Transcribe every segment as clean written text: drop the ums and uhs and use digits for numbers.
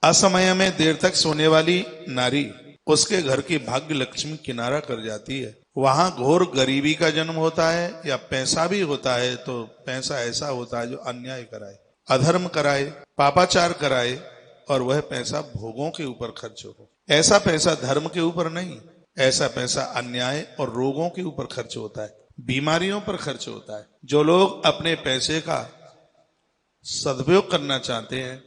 असमय में देर तक सोने वाली नारी उसके घर की भाग्य लक्ष्मी किनारा कर जाती है। वहां घोर गरीबी का जन्म होता है या पैसा भी होता है, तो पैसा ऐसा होता है जो अन्याय कराए, अधर्म कराए, पापाचार कराए, और वह पैसा भोगों के ऊपर खर्च हो। ऐसा पैसा धर्म के ऊपर नहीं, ऐसा पैसा अन्याय और रोगों के ऊपर खर्च होता है, बीमारियों पर खर्च होता है। जो लोग अपने पैसे का सदुपयोग करना चाहते हैं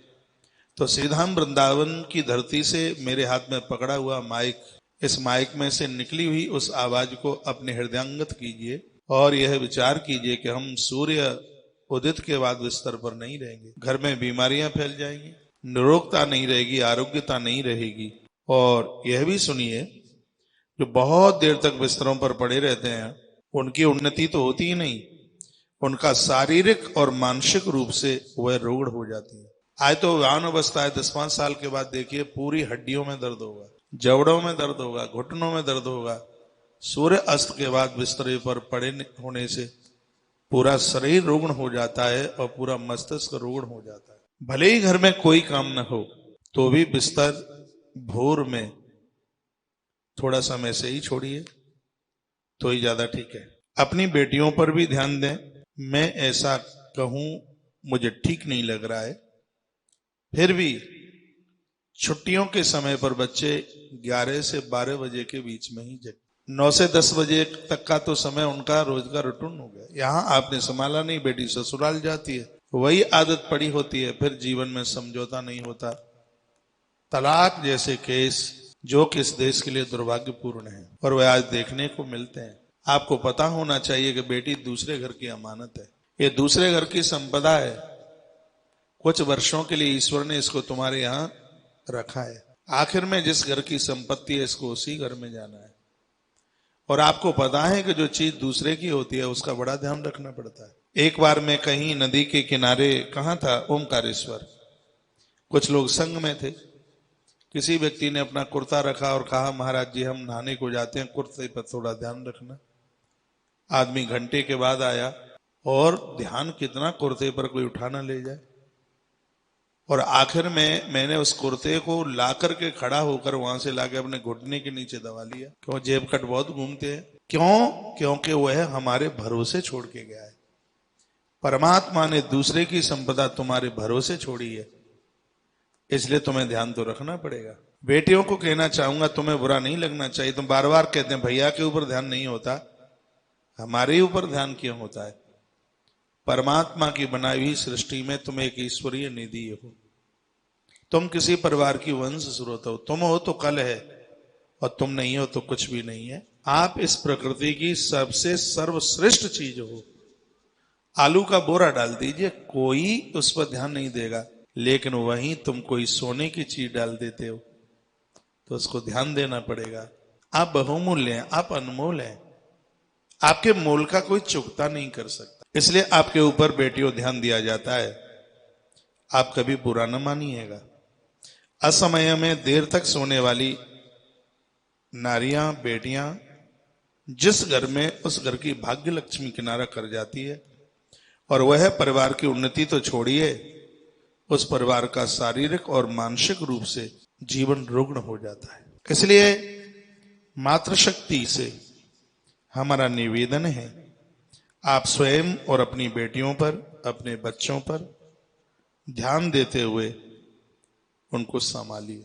तो श्रीधाम वृंदावन की धरती से मेरे हाथ में पकड़ा हुआ माइक, इस माइक में से निकली हुई उस आवाज को अपने हृदयंगत कीजिए और यह विचार कीजिए कि हम सूर्य उदित के बाद बिस्तर पर नहीं रहेंगे। घर में बीमारियां फैल जाएंगी, निरोगता नहीं रहेगी, आरोग्यता नहीं रहेगी। और यह भी सुनिए, जो बहुत देर तक बिस्तरों पर पड़े रहते हैं उनकी उन्नति तो होती ही नहीं, उनका शारीरिक और मानसिक रूप से वह रोग हो जाती है। आज तो जवान अवस्था है, 10-5 साल के बाद देखिए पूरी हड्डियों में दर्द होगा, जबड़ों में दर्द होगा, घुटनों में दर्द होगा। सूर्य अस्त के बाद बिस्तरे पर पड़े होने से पूरा शरीर रुग्ण हो जाता है और पूरा मस्तिष्क रुग्ण हो जाता है। भले ही घर में कोई काम न हो तो भी बिस्तर भोर में थोड़ा समय से ही छोड़िए तो ही ज्यादा ठीक है। अपनी बेटियों पर भी ध्यान दें। मैं ऐसा कहूं मुझे ठीक नहीं लग रहा है, फिर भी छुट्टियों के समय पर बच्चे 11 से 12 बजे के बीच में ही जग, 9 से 10 बजे तक का तो समय उनका रोज का रूटीन हो गया। यहाँ आपने संभाला नहीं, बेटी ससुराल जाती है, वही आदत पड़ी होती है, फिर जीवन में समझौता नहीं होता। तलाक जैसे केस जो कि इस देश के लिए दुर्भाग्यपूर्ण है और वह आज देखने को मिलते हैं। आपको पता होना चाहिए कि बेटी दूसरे घर की अमानत है, ये दूसरे घर की संपदा है। कुछ वर्षों के लिए ईश्वर ने इसको तुम्हारे यहां रखा है, आखिर में जिस घर की संपत्ति है इसको उसी घर में जाना है। और आपको पता है कि जो चीज दूसरे की होती है उसका बड़ा ध्यान रखना पड़ता है। एक बार मैं कहीं नदी के किनारे, कहाँ था, ओमकारेश्वर, कुछ लोग संग में थे। किसी व्यक्ति ने अपना कुर्ता रखा और कहा, महाराज जी हम नहाने को जाते हैं, कुर्ते पर थोड़ा ध्यान रखना। आदमी घंटे के बाद आया और ध्यान कितना कुर्ते पर कोई उठा ना ले जाए। और आखिर में मैंने उस कुर्ते को ला करके खड़ा होकर वहां से लाके अपने घुटने के नीचे दबा लिया। क्यों? जेब कट बहुत घूमते हैं। क्यों? क्योंकि वह हमारे भरोसे छोड़ के गया है। परमात्मा ने दूसरे की संपदा तुम्हारे भरोसे छोड़ी है, इसलिए तुम्हें ध्यान तो रखना पड़ेगा। बेटियों को कहना चाहूंगा, तुम्हें बुरा नहीं लगना चाहिए। तुम बार बार कहते हैं भैया के ऊपर ध्यान नहीं होता, हमारे ऊपर ध्यान क्यों होता है? परमात्मा की बनाई हुई सृष्टि में तुम एक ईश्वरीय निधि हो। तुम किसी परिवार की वंश स्रोत हो। तुम हो तो कल है और तुम नहीं हो तो कुछ भी नहीं है। आप इस प्रकृति की सबसे सर्वश्रेष्ठ चीज हो। आलू का बोरा डाल दीजिए, कोई उस पर ध्यान नहीं देगा, लेकिन वहीं तुम कोई सोने की चीज डाल देते हो तो उसको ध्यान देना पड़ेगा। आप बहुमूल्य हैं, आप अनमोल हैं, आपके मोल का कोई चुकता नहीं कर सकता। इसलिए आपके ऊपर बेटियों ध्यान दिया जाता है, आप कभी बुरा न मानिएगा। असमय में देर तक सोने वाली नारियां, बेटियां जिस घर में, उस घर की भाग्य लक्ष्मी किनारा कर जाती है और वह परिवार की उन्नति तो छोड़िए, उस परिवार का शारीरिक और मानसिक रूप से जीवन रुग्ण हो जाता है। इसलिए मातृशक्ति से हमारा निवेदन है, आप स्वयं और अपनी बेटियों पर, अपने बच्चों पर ध्यान देते हुए उनको संभालिए।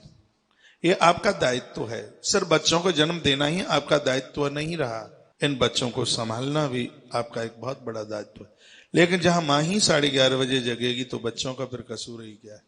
ये आपका दायित्व है। सिर्फ बच्चों को जन्म देना ही आपका दायित्व नहीं रहा, इन बच्चों को संभालना भी आपका एक बहुत बड़ा दायित्व है। लेकिन जहां मां ही 11:30 बजे जगेगी तो बच्चों का फिर कसूर ही क्या है?